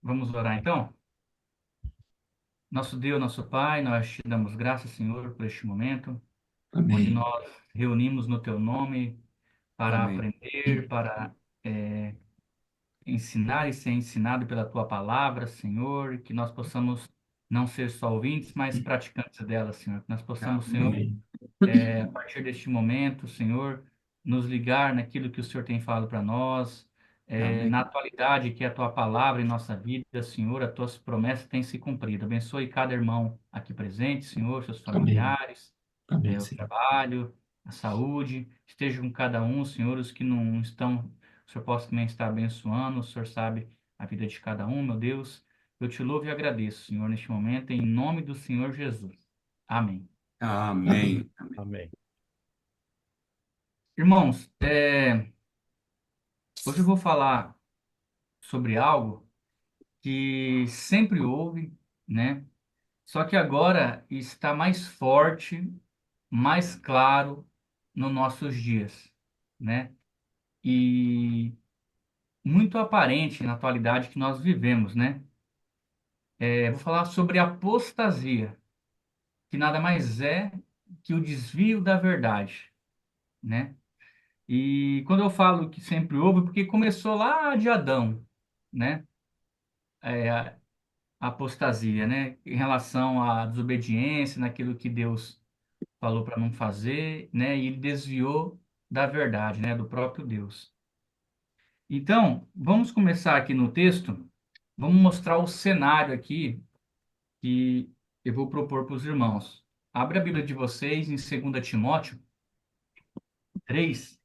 Vamos orar então? Nosso Deus, nosso Pai, nós te damos graças, Senhor, por este momento, onde Amém. nós reunimos no Teu nome para Amém. aprender, para ensinar e ser ensinado pela Tua palavra, Senhor, e que nós possamos não ser só ouvintes, mas praticantes dela, Senhor. Que nós possamos, Senhor, Amém. a partir deste momento, Senhor, nos ligar naquilo que o Senhor tem falado para nós, Amém. na atualidade, que é a tua palavra em nossa vida, Senhor, as tuas promessas têm se cumprido. Abençoe cada irmão aqui presente, Senhor, seus Amém. familiares, Amém, o Senhor. trabalho, a saúde, esteja com cada um, Senhor, os que não estão, o Senhor possa também estar abençoando, o Senhor sabe a vida de cada um, meu Deus. Eu te louvo e agradeço, Senhor, neste momento, em nome do Senhor Jesus. Amém. Amém. Amém. Amém. Irmãos, hoje eu vou falar sobre algo que sempre houve, né? Só que agora está mais forte, mais claro nos nossos dias, né? E muito aparente na atualidade que nós vivemos, né? Vou falar sobre apostasia, que nada mais é que o desvio da verdade, né? E quando eu falo que sempre houve, porque começou lá de Adão, né? É, apostasia, né? Em relação à desobediência, naquilo que Deus falou para não fazer, né? E ele desviou da verdade, né? Do próprio Deus. Então, vamos começar aqui no texto. Vamos mostrar o cenário aqui que eu vou propor para os irmãos. Abre a Bíblia de vocês em 2 Timóteo 3.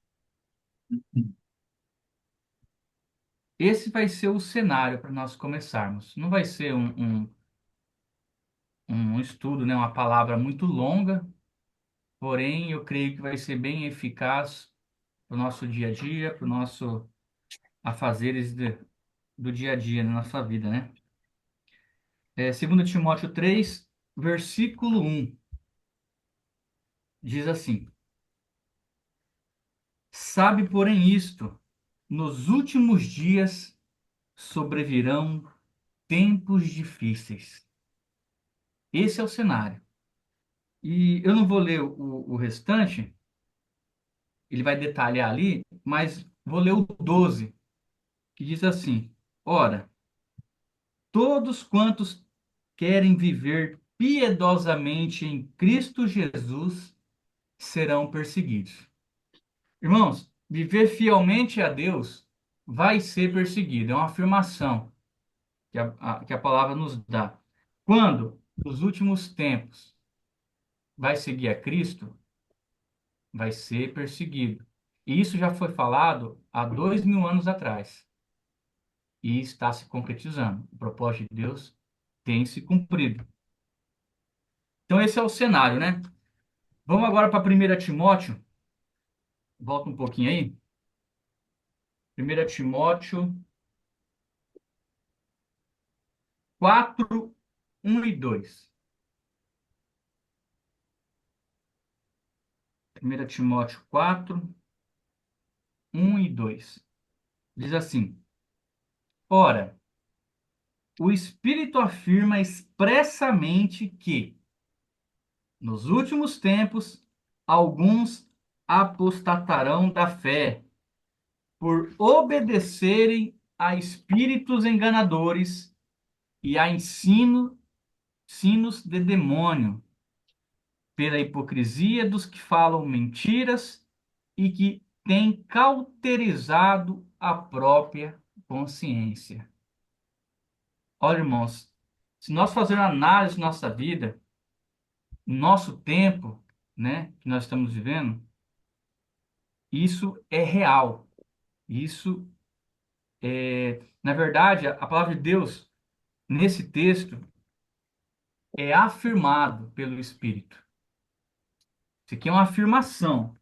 Esse vai ser o cenário para nós começarmos. Não vai ser um estudo, né? Uma palavra muito longa. Porém, eu creio que vai ser bem eficaz para o nosso dia a dia, para o nosso afazeres do dia a dia na nossa vida, né? 2 Timóteo 3, versículo 1, diz assim: Sabe, porém, isto, nos últimos dias sobrevirão tempos difíceis. Esse é o cenário. E eu não vou ler o restante, ele vai detalhar ali, mas vou ler o 12, que diz assim: Ora, todos quantos querem viver piedosamente em Cristo Jesus serão perseguidos. Irmãos, viver fielmente a Deus vai ser perseguido. É uma afirmação que a palavra nos dá. Quando, nos últimos tempos, vai seguir a Cristo, vai ser perseguido. E isso já foi falado há 2.000 anos atrás. E está se concretizando. O propósito de Deus tem se cumprido. Então, esse é o cenário, né? Vamos agora para 1 Timóteo. Volta um pouquinho aí. 1 Timóteo 4, 1 e 2. 1 Timóteo 4, 1 e 2. Diz assim: Ora, o Espírito afirma expressamente que, nos últimos tempos, alguns apostatarão da fé, por obedecerem a espíritos enganadores e a ensinos de demônio, pela hipocrisia dos que falam mentiras e que têm cauterizado a própria consciência. Olha, irmãos, se nós fazermos análise da nossa vida, nosso tempo, né, que nós estamos vivendo, isso é real. Isso na verdade, a palavra de Deus, nesse texto, é afirmado pelo Espírito. Isso aqui é uma afirmação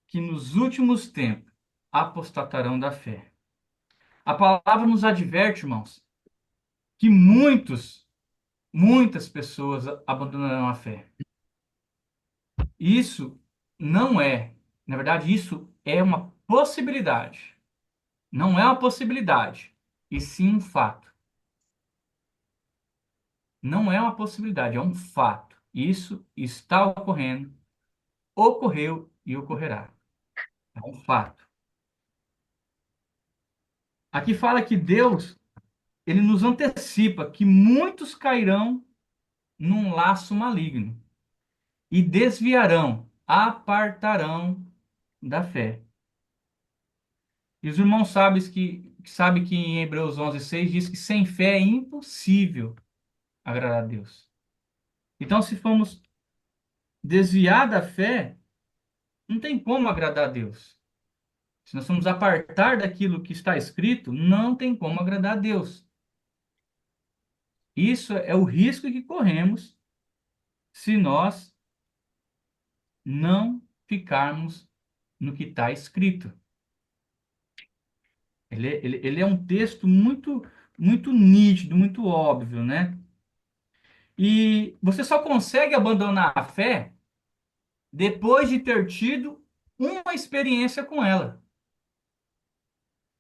que nos últimos tempos apostatarão da fé. A palavra nos adverte, irmãos, que muitas pessoas abandonarão a fé. Isso não é, na verdade, isso é uma possibilidade. Não é uma possibilidade. e sim um fato. Não é uma possibilidade, é um fato. Isso está ocorrendo, ocorreu e ocorrerá. É um fato. Aqui fala que Deus, ele nos antecipa que muitos cairão num laço maligno e desviarão, apartarão da fé. E os irmãos sabem que em Hebreus 11:6 diz que sem fé é impossível agradar a Deus. Então, se formos desviar da fé, não tem como agradar a Deus. Se nós formos apartar daquilo que está escrito, não tem como agradar a Deus. Isso é o risco que corremos se nós não ficarmos no que está escrito. Ele é um texto muito nítido, muito óbvio, né? E você só consegue abandonar a fé depois de ter tido uma experiência com ela.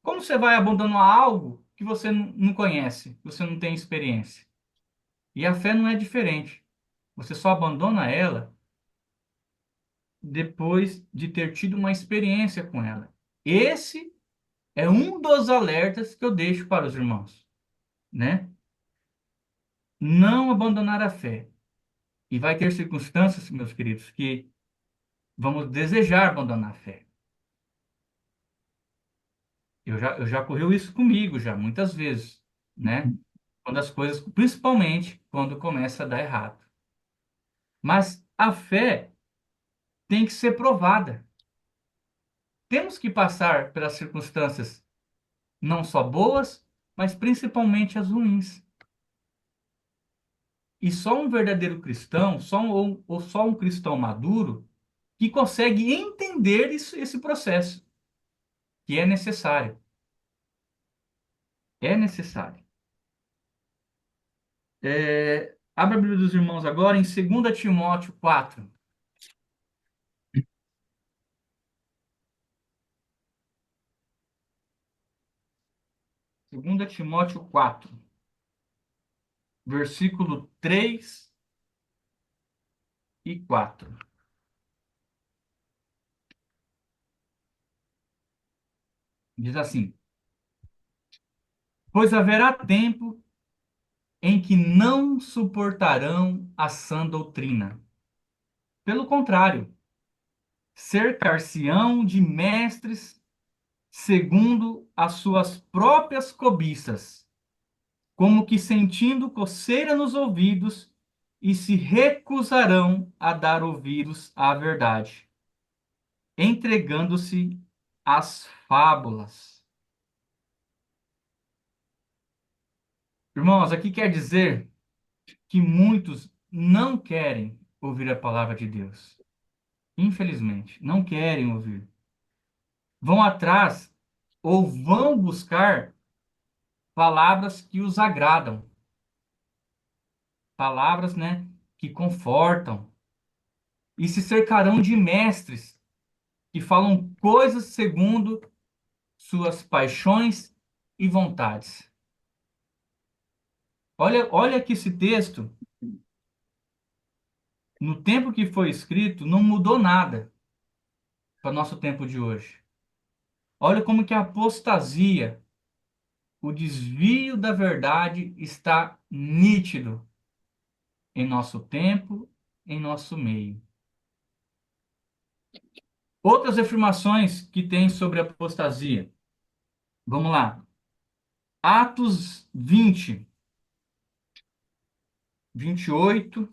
Como você vai abandonar algo que você não conhece, que você não tem experiência? E a fé não é diferente. Você só abandona ela depois de ter tido uma experiência com ela. Esse é um dos alertas que eu deixo para os irmãos, né? Não abandonar a fé. E vai ter circunstâncias, meus queridos, que vamos desejar abandonar a fé. Eu já ocorreu isso comigo, já, muitas vezes, né? Quando as coisas, principalmente quando começa a dar errado. Mas a fé tem que ser provada. Temos que passar pelas circunstâncias não só boas, mas principalmente as ruins. E só um verdadeiro cristão, ou só um cristão maduro, que consegue entender esse processo, que é necessário. É necessário. Abra a Bíblia dos Irmãos agora em 2 Timóteo 4. 2 Timóteo 4, versículo 3 e 4. Diz assim: Pois haverá tempo em que não suportarão a sã doutrina. Pelo contrário, cercar-se-ão de mestres segundo as suas próprias cobiças, como que sentindo coceira nos ouvidos, e se recusarão a dar ouvidos à verdade, entregando-se às fábulas. Irmãos, aqui quer dizer que muitos não querem ouvir a palavra de Deus. Infelizmente, não querem ouvir. Vão atrás ou vão buscar palavras que os agradam, palavras, né, que confortam, e se cercarão de mestres que falam coisas segundo suas paixões e vontades. Olha que esse texto, no tempo que foi escrito, não mudou nada para nosso tempo de hoje. Olha como que a apostasia, o desvio da verdade está nítido em nosso tempo, em nosso meio. Outras afirmações que tem sobre a apostasia. Vamos lá. Atos 28. Vou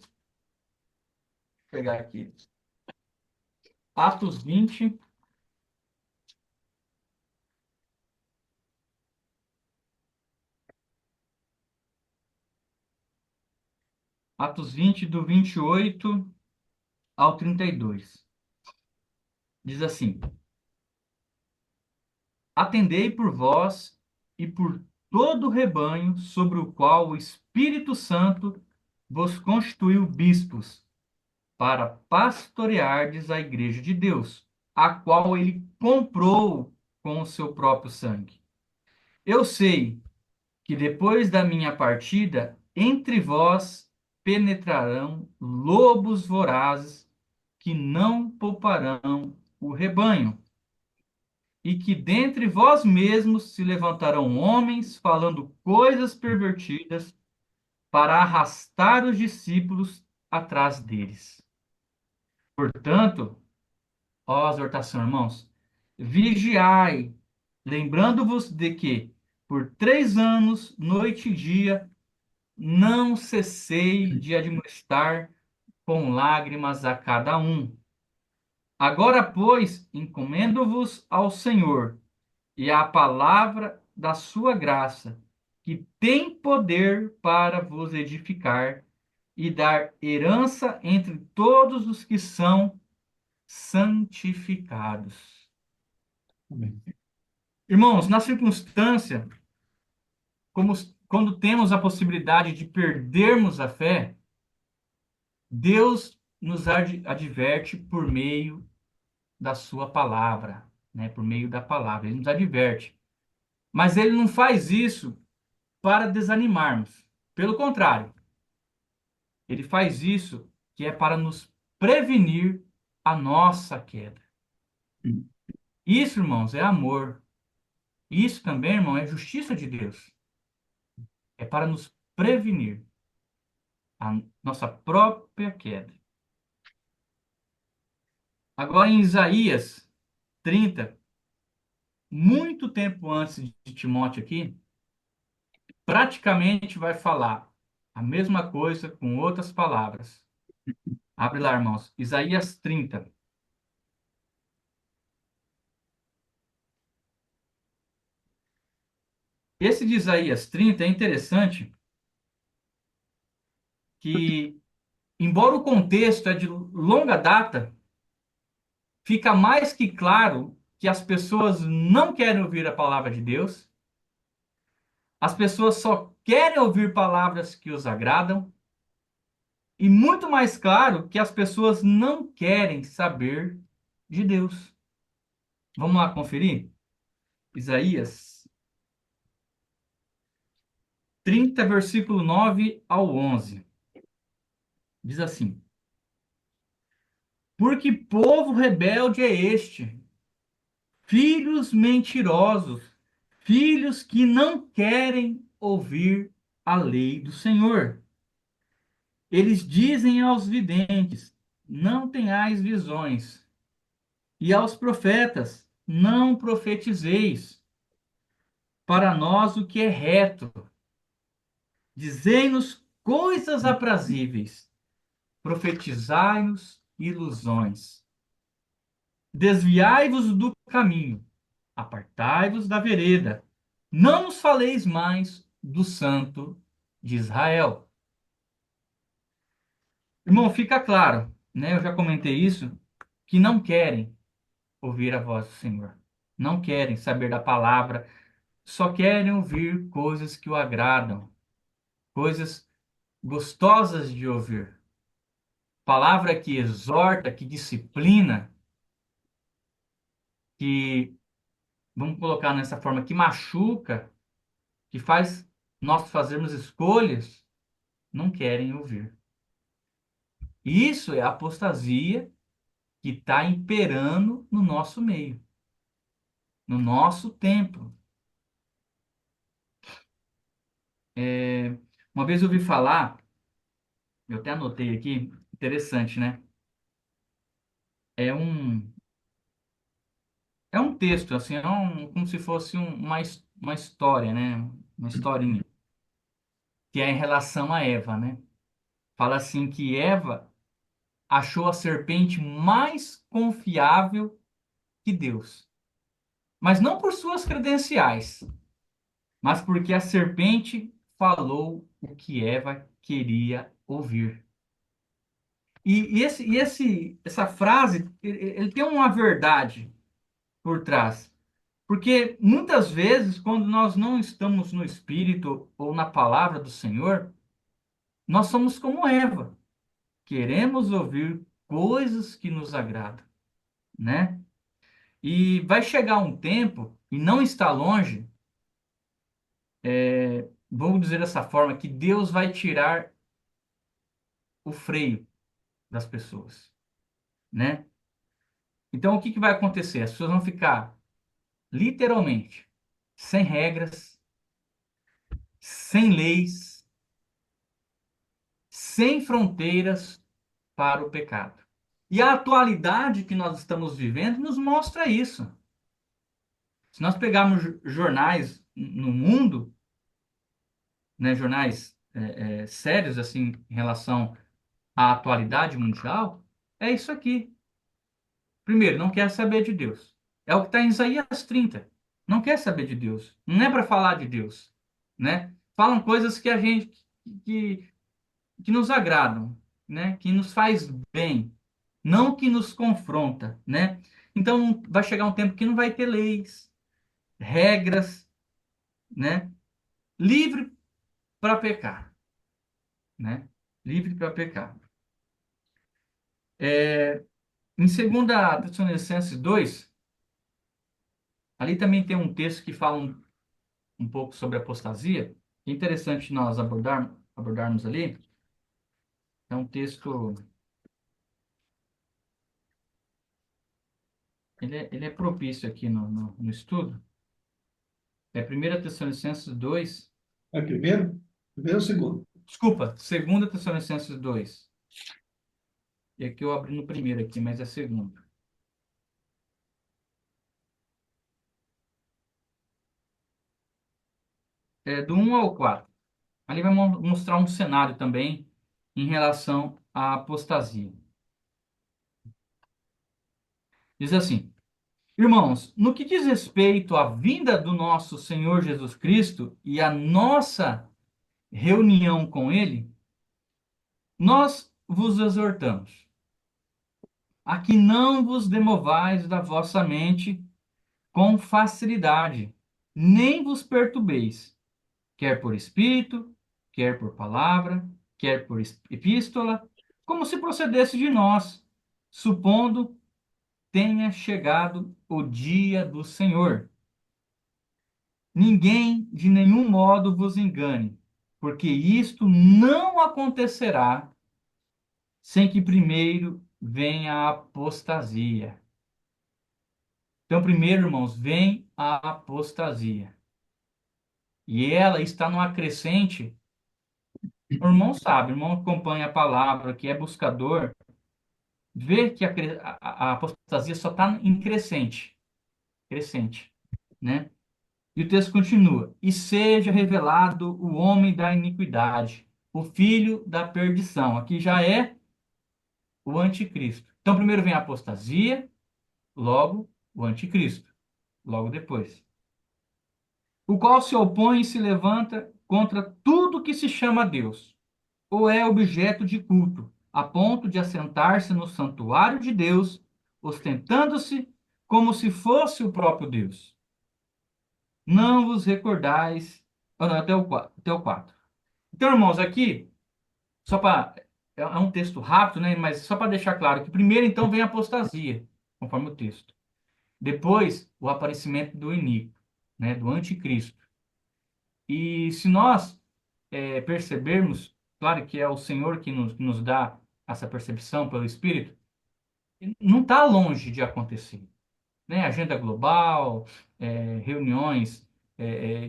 pegar aqui. Atos 20. Atos 20, do 28 ao 32. Diz assim: Atendei por vós e por todo o rebanho sobre o qual o Espírito Santo vos constituiu bispos, para pastoreardes a igreja de Deus, a qual ele comprou com o seu próprio sangue. Eu sei que depois da minha partida, entre vós penetrarão lobos vorazes que não pouparão o rebanho, e que dentre vós mesmos se levantarão homens falando coisas pervertidas para arrastar os discípulos atrás deles. Portanto, ó exortação, irmãos, vigiai, lembrando-vos de que por 3 anos, noite e dia, não cessei de admoestar com lágrimas a cada um. Agora, pois, encomendo-vos ao Senhor e à palavra da sua graça, que tem poder para vos edificar e dar herança entre todos os que são santificados. Amém. Irmãos, na circunstância, como quando temos a possibilidade de perdermos a fé, Deus nos adverte por meio da sua palavra, né? Por meio da palavra, ele nos adverte. Mas ele não faz isso para desanimarmos. Pelo contrário, ele faz isso que é para nos prevenir a nossa queda. Isso, irmãos, é amor. Isso também, irmão, é justiça de Deus. É para nos prevenir a nossa própria queda. Agora, em Isaías 30, muito tempo antes de Timóteo aqui, praticamente vai falar a mesma coisa com outras palavras. Abre lá, irmãos. Isaías 30. Esse de Isaías 30 é interessante que, embora o contexto é de longa data, fica mais que claro que as pessoas não querem ouvir a palavra de Deus, as pessoas só querem ouvir palavras que os agradam, e muito mais claro que as pessoas não querem saber de Deus. Vamos lá conferir? Isaías 30, versículo 9 ao 11. Diz assim: Porque povo rebelde é este, filhos mentirosos, filhos que não querem ouvir a lei do Senhor. Eles dizem aos videntes: não tenhais visões, e aos profetas: não profetizeis. Para nós o que é reto, dizei-nos coisas aprazíveis, profetizai-nos ilusões. Desviai-vos do caminho, apartai-vos da vereda, não nos faleis mais do Santo de Israel. Irmão, fica claro, né? Eu já comentei isso, que não querem ouvir a voz do Senhor. Não querem saber da palavra, só querem ouvir coisas que o agradam, coisas gostosas de ouvir. Palavra que exorta, que disciplina, que, vamos colocar nessa forma, que machuca, que faz nós fazermos escolhas, não querem ouvir. Isso é a apostasia que está imperando no nosso meio, no nosso tempo. Uma vez eu ouvi falar, eu até anotei aqui, interessante, né? É um, é um texto, assim, como se fosse uma história, né? Uma historinha, que é em relação a Eva, né? Fala assim que Eva achou a serpente mais confiável que Deus. Mas não por suas credenciais, mas porque a serpente falou o que Eva queria ouvir. Essa frase, ele tem uma verdade por trás. Porque muitas vezes, quando nós não estamos no Espírito ou na palavra do Senhor, nós somos como Eva. Queremos ouvir coisas que nos agradam, né? E vai chegar um tempo, e não está longe, vamos dizer dessa forma, que Deus vai tirar o freio das pessoas, né? Então, o que que vai acontecer? As pessoas vão ficar, literalmente, sem regras, sem leis, sem fronteiras para o pecado. E a atualidade que nós estamos vivendo nos mostra isso. Se nós pegarmos jornais no mundo, né, jornais sérios assim em relação à atualidade mundial, é isso aqui. Primeiro, não quer saber de Deus. É o que está em Isaías 30. Não quer saber de Deus. Não é para falar de Deus, né? Falam coisas que a gente que, que nos agradam, né? Que nos faz bem, não que nos confronta, né? Então vai chegar um tempo que não vai ter leis, regras, né? Livre para pecar, né? Livre para pecar. Em 2 Tessalonicenses 2, ali também tem um texto que fala um pouco sobre apostasia. É interessante nós abordarmos ali. É um texto, ele é propício aqui no estudo. É 1 Tessalonicenses 2. É primeiro? Primeiro ou segundo? Desculpa, 2 Tessalonicenses 2. E aqui eu abri no primeiro aqui, mas é segundo. É do 1 ao 4. Ali vai mostrar um cenário também em relação à apostasia. Diz assim: Irmãos, no que diz respeito à vinda do nosso Senhor Jesus Cristo e à nossa reunião com Ele, nós vos exortamos a que não vos demovais da vossa mente com facilidade, nem vos perturbeis, quer por espírito, quer por palavra, quer por epístola, como se procedesse de nós, supondo tenha chegado o dia do Senhor. Ninguém de nenhum modo vos engane, porque isto não acontecerá sem que primeiro venha a apostasia. Então, primeiro, irmãos, vem a apostasia. E ela está numa crescente. O irmão sabe, o irmão acompanha a palavra, que é buscador, vê que a apostasia só está em crescente. Crescente, né? E o texto continua: E seja revelado o homem da iniquidade, o filho da perdição. Aqui já é o anticristo. Então, primeiro vem a apostasia, logo o anticristo, logo depois. O qual se opõe e se levanta contra tudo que se chama Deus, ou é objeto de culto, a ponto de assentar-se no santuário de Deus, ostentando-se como se fosse o próprio Deus. Não vos recordais. Oh, não, até o 4. Então, irmãos, aqui, só para. É um texto rápido, né? Mas só para deixar claro que primeiro, então, vem a apostasia, conforme o texto. Depois, o aparecimento do iníquo, né? Do anticristo. E se nós percebermos, claro que é o Senhor que nos dá essa percepção pelo Espírito, não está longe de acontecer, né? Agenda global, reuniões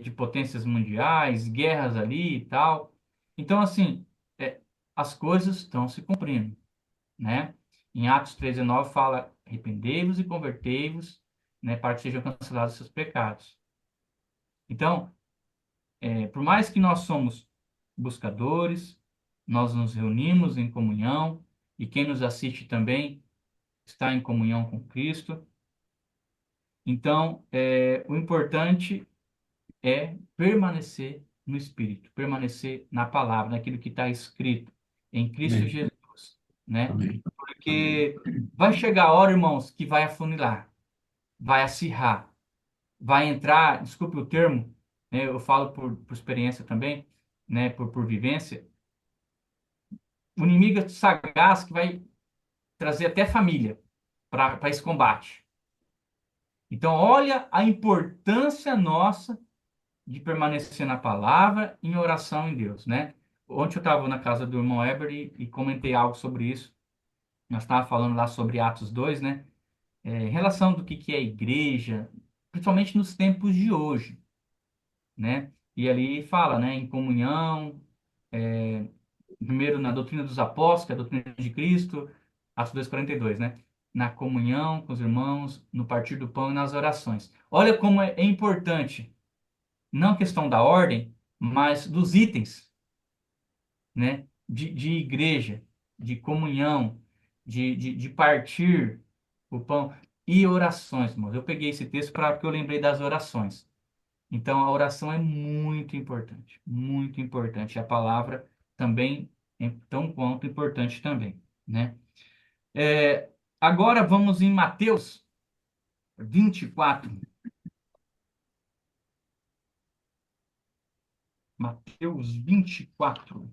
de potências mundiais, guerras ali e tal. Então, assim, as coisas estão se cumprindo, né? Em Atos 13:9 fala: arrependei-vos e convertei-vos, né, para que sejam cancelados os seus pecados. Então, por mais que nós somos buscadores, nós nos reunimos em comunhão, e quem nos assiste também está em comunhão com Cristo. Então, o importante é permanecer no Espírito, permanecer na palavra, naquilo que está escrito em Cristo Amém. Jesus, né? Amém. Porque vai chegar a hora, irmãos, que vai afunilar, vai acirrar, vai entrar, desculpe o termo, né? Eu falo por experiência também, né? Por vivência. O inimigo é sagaz que vai trazer até família para esse combate. Então, olha a importância nossa de permanecer na palavra, em oração em Deus, né? Ontem eu estava na casa do irmão Eber e comentei algo sobre isso. Nós estávamos falando lá sobre Atos 2, né? Em relação do que é a igreja, principalmente nos tempos de hoje, né? E ali fala, né, em comunhão, primeiro na doutrina dos apóstolos, que é a doutrina de Cristo, Atos 2:42, né? Na comunhão com os irmãos, no partir do pão e nas orações. Olha como é importante, não a questão da ordem, mas dos itens, né? De igreja, de comunhão, de partir o pão e orações, irmãos. Eu peguei esse texto porque eu lembrei das orações. Então, a oração é muito importante, muito importante. A palavra também é tão quanto importante também, né? É, agora vamos em Mateus 24. Mateus 24,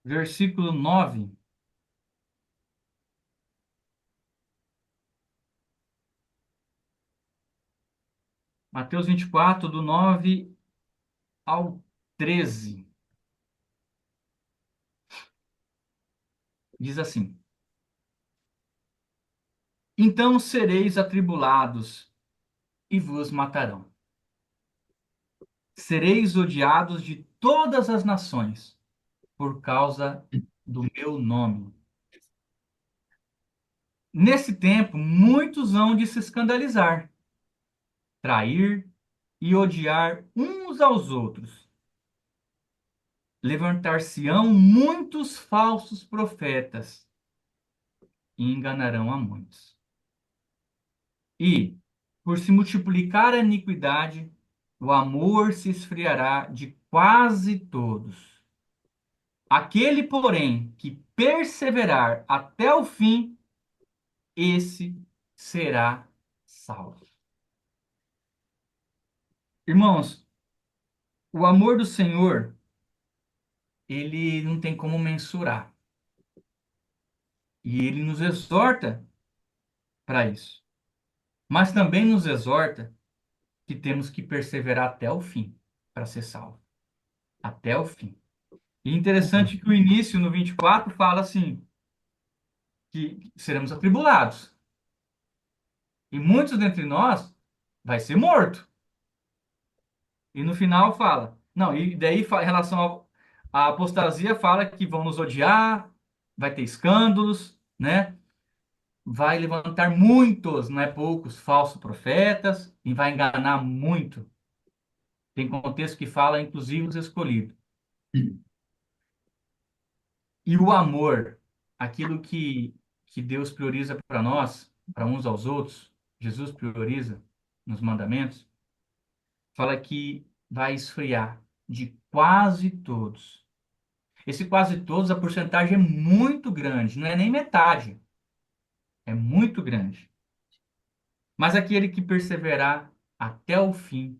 versículo 9. Mateus 24, do 9 ao 13. Diz assim: Então sereis atribulados e vos matarão. Sereis odiados de todas as nações por causa do meu nome. Nesse tempo, muitos hão de se escandalizar, trair e odiar uns aos outros. Levantar-se-ão muitos falsos profetas e enganarão a muitos. E, por se multiplicar a iniquidade, o amor se esfriará de quase todos. Aquele, porém, que perseverar até o fim, esse será salvo. Irmãos, o amor do Senhor, ele não tem como mensurar. E ele nos exorta para isso. Mas também nos exorta que temos que perseverar até o fim para ser salvo. Até o fim. E interessante que o início, no 24 fala assim, que seremos atribulados. E muitos dentre nós vai ser morto. E no final fala, não, e daí em relação à apostasia fala que vão nos odiar, vai ter escândalos, né? Vai levantar muitos, não é poucos, falsos profetas e vai enganar muito. Tem contexto que fala, inclusive, os escolhidos. E o amor, aquilo que Deus prioriza para nós, para uns aos outros, Jesus prioriza nos mandamentos, fala que vai esfriar de quase todos. Esse quase todos, a porcentagem é muito grande, não é nem metade, é muito grande. Mas aquele que perseverar até o fim,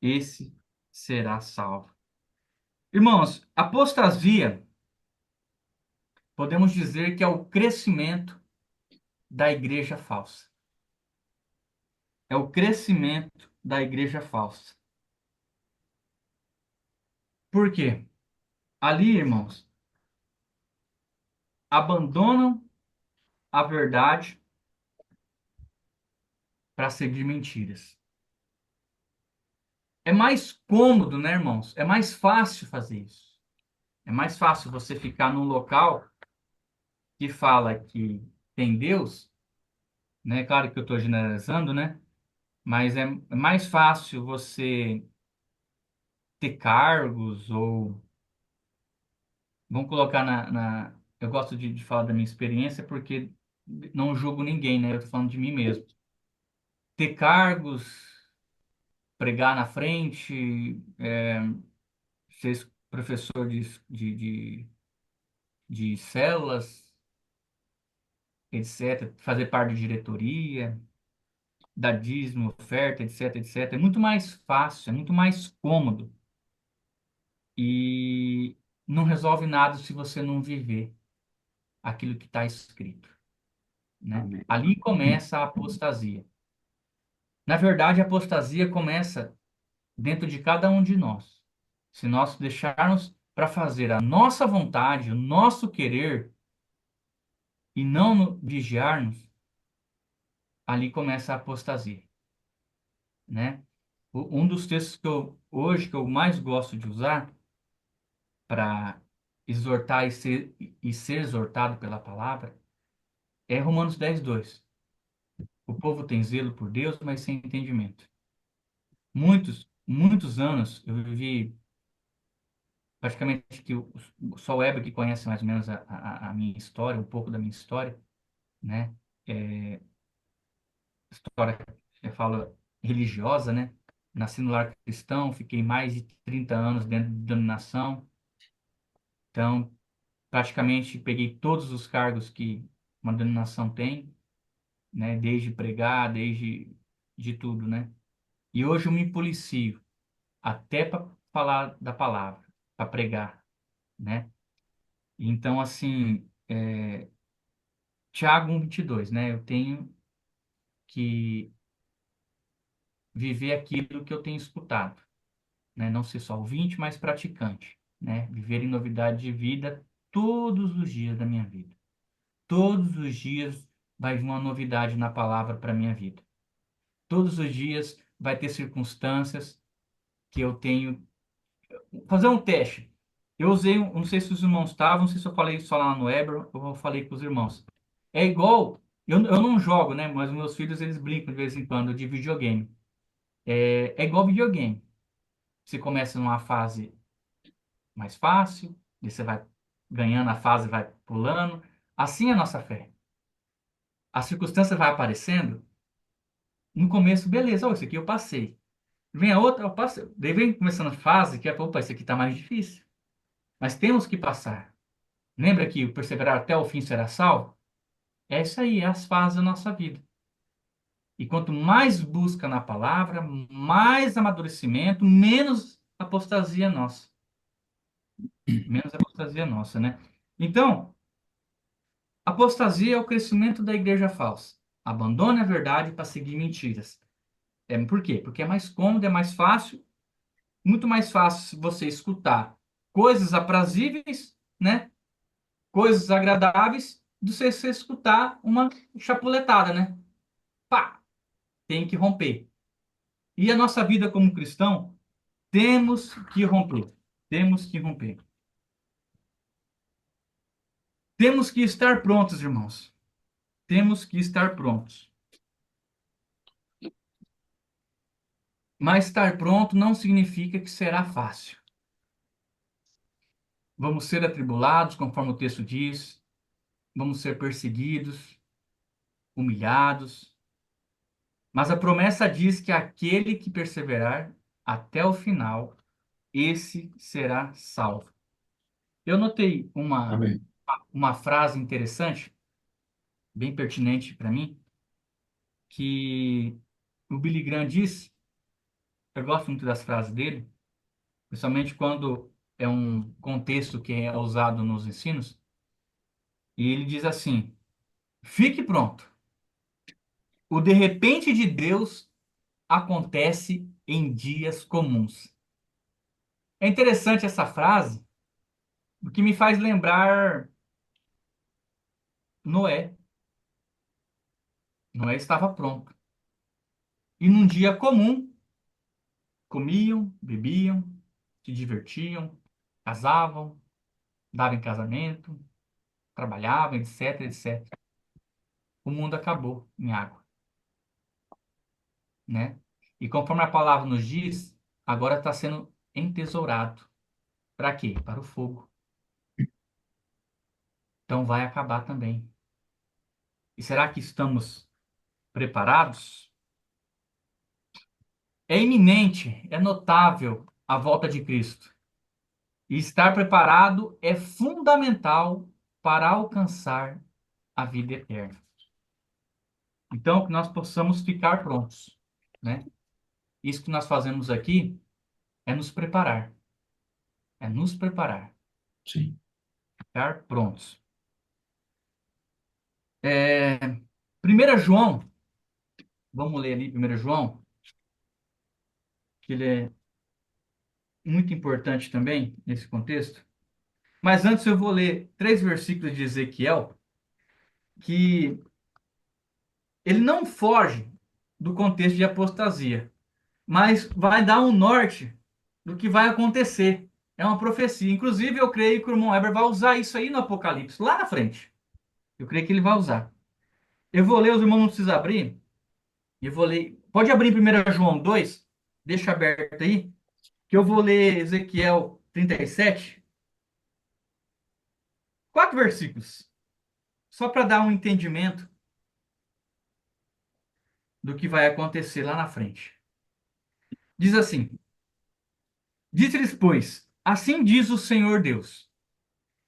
esse será salvo. Irmãos, apostasia, podemos dizer que é o crescimento da igreja falsa. É o crescimento da igreja falsa. Por quê? Ali, irmãos, abandonam a verdade para seguir mentiras. É mais cômodo, né, irmãos? É mais fácil fazer isso. É mais fácil você ficar num local que fala que tem Deus, né? Claro que eu estou generalizando, né? Mas é mais fácil você ter cargos ou vamos colocar eu gosto de falar da minha experiência porque não julgo ninguém, né? Eu tô falando de mim mesmo. Ter cargos, pregar na frente, ser professor de células, etc., fazer parte de diretoria, dar dízimo, oferta, etc., etc. É muito mais fácil, é muito mais cômodo e não resolve nada se você não viver. aquilo que está escrito, né? Amém. Ali começa a apostasia. Na verdade, a apostasia começa dentro de cada um de nós. Se nós deixarmos para fazer a nossa vontade, o nosso querer, e não vigiarmos, ali começa a apostasia, né? Um dos textos que hoje que eu mais gosto de usar para exortar e ser exortado pela palavra é Romanos 10:2. O povo tem zelo por Deus, mas sem entendimento. Muitos anos eu vivi, praticamente que só o Weber que conhece mais ou menos a minha história, um pouco da minha história, né? É, história, eu falo, religiosa, né? Nasci no lar cristão, fiquei mais de 30 anos dentro de denominação, então praticamente peguei todos os cargos que uma denominação tem, né? Desde pregar, desde de tudo, né? E hoje eu me policio até para falar da palavra, para pregar, né? Então, assim, Tiago 1:22, né? Eu tenho que viver aquilo que eu tenho escutado, né? Não ser só ouvinte, mas praticante, né? Viver em novidade de vida todos os dias da minha vida. Todos os dias vai vir uma novidade na palavra para minha vida. Todos os dias vai ter circunstâncias que eu tenho fazer um teste. Eu usei, não sei se os irmãos estavam, não sei se eu falei só lá no Weber, ou eu falei com os irmãos. É igual, eu não jogo, né? Mas meus filhos, eles brincam de vez em quando de videogame. É igual videogame. Você começa numa fase mais fácil, e você vai ganhando a fase, vai pulando. Assim é a nossa fé. A circunstância vai aparecendo, no começo, beleza, ó, isso aqui eu passei. Vem a outra, eu passei. Daí vem começando a fase que é, opa, isso aqui está mais difícil. Mas temos que passar. Lembra que o perseverar até o fim será salvo? É isso aí, é as fases da nossa vida. E quanto mais busca na palavra, mais amadurecimento, menos apostasia nossa. Menos apostasia nossa, né? Então, apostasia é o crescimento da igreja falsa. Abandone a verdade para seguir mentiras. Por quê? Porque é mais cômodo, é mais fácil, muito mais fácil você escutar coisas aprazíveis, né? Coisas agradáveis, do que você escutar uma chapuletada, né? Pá, tem que romper. E a nossa vida como cristão, temos que romper. Temos que romper. Temos que estar prontos, irmãos. Temos que estar prontos. Mas estar pronto não significa que será fácil. Vamos ser atribulados, conforme o texto diz. Vamos ser perseguidos, humilhados. Mas a promessa diz que aquele que perseverar até o final, esse será salvo. Eu notei Amém. uma frase interessante, bem pertinente para mim, que o Billy Graham diz. Eu gosto muito das frases dele, principalmente quando é um contexto que é usado nos ensinos. E ele diz assim: fique pronto. O de repente de Deus acontece em dias comuns. É interessante essa frase, porque me faz lembrar Noé. Noé estava pronto. E num dia comum, comiam, bebiam, se divertiam, casavam, davam em casamento, trabalhavam, etc, etc. O mundo acabou em água, né? E conforme a palavra nos diz, agora está sendo entesourado. Para quê? Para o fogo. Então vai acabar também. E será que estamos preparados? É iminente, é notável a volta de Cristo. E estar preparado é fundamental para alcançar a vida eterna. Então, que nós possamos ficar prontos, né? Isso que nós fazemos aqui é nos preparar. É nos preparar, Sim. ficar prontos. É, 1 João, vamos ler ali 1 João, que ele é muito importante também nesse contexto. Mas antes eu vou ler 3 versículos de Ezequiel, que ele não foge do contexto de apostasia, mas vai dar um norte do que vai acontecer. É uma profecia. Inclusive, eu creio que o irmão Weber vai usar isso aí no Apocalipse, lá na frente. Eu creio que ele vai usar. Eu vou ler, os irmãos não precisam abrir. Eu vou ler. Pode abrir 1 João 2, deixa aberto aí, que eu vou ler Ezequiel 37, 4 versículos, só para dar um entendimento do que vai acontecer lá na frente. Diz assim: Disse-lhes, pois, assim diz o Senhor Deus: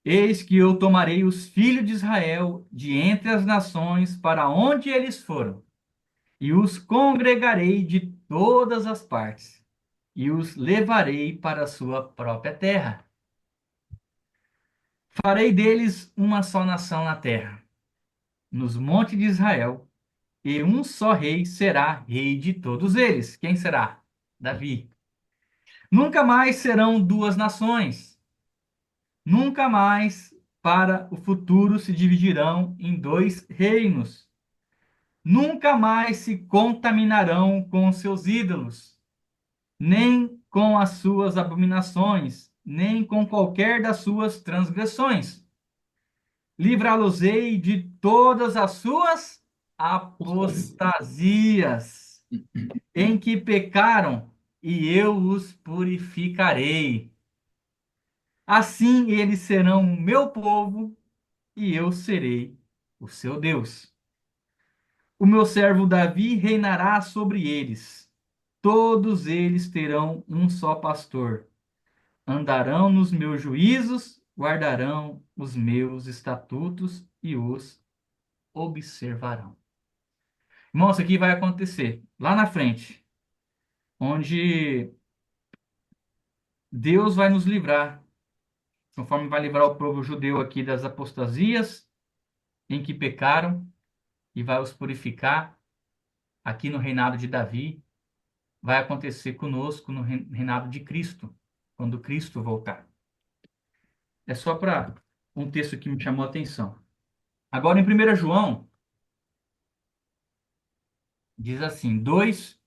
Eis que eu tomarei os filhos de Israel de entre as nações para onde eles foram, e os congregarei de todas as partes, e os levarei para a sua própria terra. Farei deles uma só nação na terra, nos montes de Israel, e um só rei será rei de todos eles. Quem será? Davi. Nunca mais serão duas nações. Nunca mais para o futuro se dividirão em dois reinos. Nunca mais se contaminarão com seus ídolos, nem com as suas abominações, nem com qualquer das suas transgressões. Livrá-los-ei de todas as suas apostasias, em que pecaram, e eu os purificarei. Assim eles serão o meu povo, e eu serei o seu Deus. O meu servo Davi reinará sobre eles. Todos eles terão um só pastor. Andarão nos meus juízos, guardarão os meus estatutos e os observarão. Irmão, isso aqui vai acontecer lá na frente, onde Deus vai nos livrar, conforme vai livrar o povo judeu aqui das apostasias em que pecaram e vai os purificar aqui no reinado de Davi. Vai acontecer conosco no reinado de Cristo, quando Cristo voltar. É só para um texto que me chamou a atenção. Agora, em 1 João, diz assim, 2,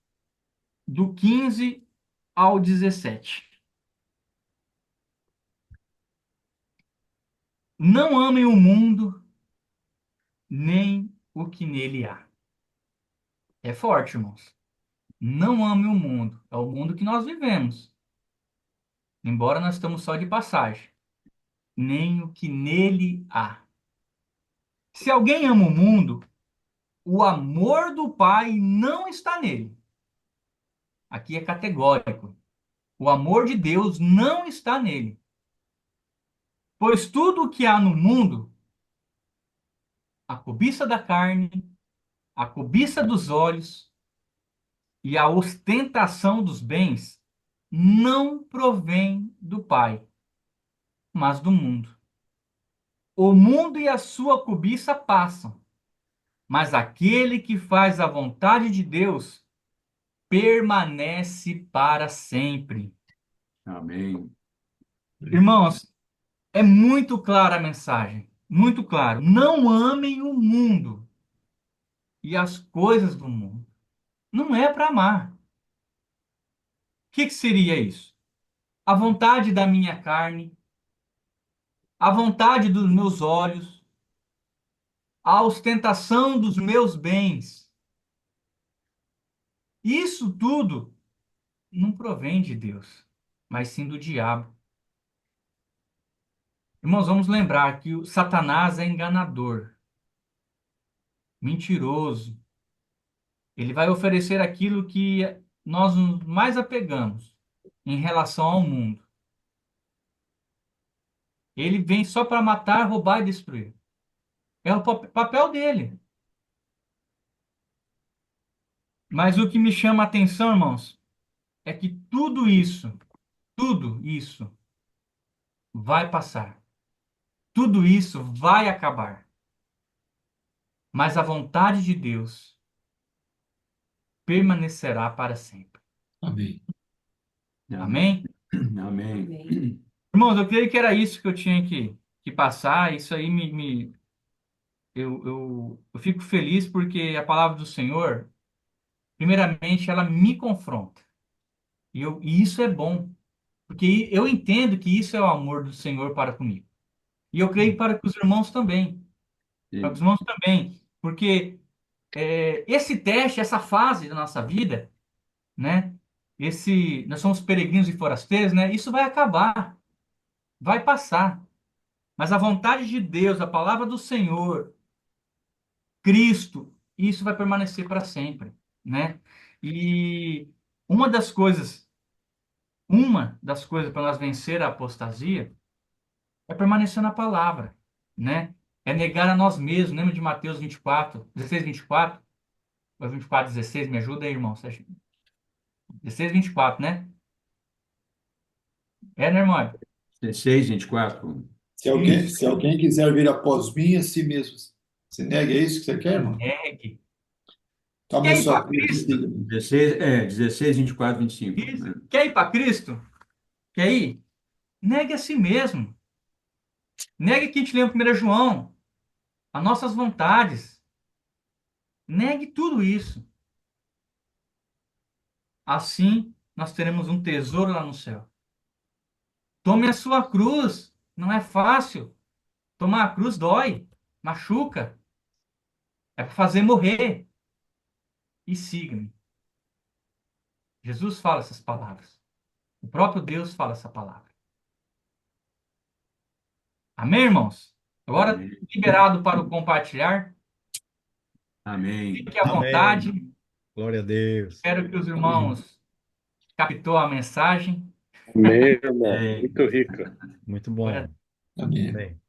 do 15 ao 17. Não amem o mundo, nem o que nele há. É forte, irmãos. Não amem o mundo. É o mundo que nós vivemos. Embora nós estamos só de passagem. Nem o que nele há. Se alguém ama o mundo, o amor do Pai não está nele. Aqui é categórico. O amor de Deus não está nele. Pois tudo o que há no mundo, a cobiça da carne, a cobiça dos olhos e a ostentação dos bens, não provém do Pai, mas do mundo. O mundo e a sua cobiça passam, mas aquele que faz a vontade de Deus permanece para sempre. Amém. Irmãos, é muito clara a mensagem, muito claro. Não amem o mundo e as coisas do mundo. Não é para amar. O que seria isso? A vontade da minha carne, a vontade dos meus olhos, a ostentação dos meus bens. Isso tudo não provém de Deus, mas sim do diabo. Irmãos, vamos lembrar que o Satanás é enganador, mentiroso. Ele vai oferecer aquilo que nós nos mais apegamos em relação ao mundo. Ele vem só para matar, roubar e destruir. É o papel dele. Mas o que me chama a atenção, irmãos, é que tudo isso vai passar. Tudo isso vai acabar. mas a vontade de Deus permanecerá para sempre. Amém. Amém? Amém. Irmãos, eu creio que era isso que eu tinha que passar. Isso aí eu fico feliz porque a palavra do Senhor, primeiramente, ela me confronta. E isso é bom, porque eu entendo que isso é o amor do Senhor para comigo. E eu creio para com os irmãos também. Para com os Sim. irmãos também. Porque esse teste, essa fase da nossa vida, né? Nós somos peregrinos e forasteiros, né? Isso vai acabar, vai passar. Mas a vontade de Deus, a palavra do Senhor, Cristo, isso vai permanecer para sempre, né? E uma das coisas, uma das coisas para nós vencer a apostasia é permanecer na palavra, né? É negar a nós mesmos. Lembra de Mateus 24, 16, 24? Ou 24, 16? Me ajuda aí, irmão. 16, 24, né? É, né, irmão? 16, 24. Isso. Se alguém quiser vir após mim, a si mesmo. Você nega isso que você quer, irmão? Negue. Tome Quer a ir para sua cruz e Cristo? siga-me. 16, 24, 25. Isso. Né? Quer ir para Cristo? Quer ir? Negue a si mesmo. Negue que a gente lê em 1 João, as nossas vontades. Negue tudo isso. Assim, nós teremos um tesouro lá no céu. Tome a sua cruz. Não é fácil. Tomar a cruz dói, machuca. É para fazer morrer. E siga-me. Jesus fala essas palavras. O próprio Deus fala essa palavra. Amém, irmãos? Agora, Amém. liberado para o compartilhar. Amém. Fique à vontade. Amém. Glória a Deus. Espero que os Amém. irmãos captou a mensagem. Amém, irmão. É, Muito rica. Muito Glória a bom. Amém. Amém.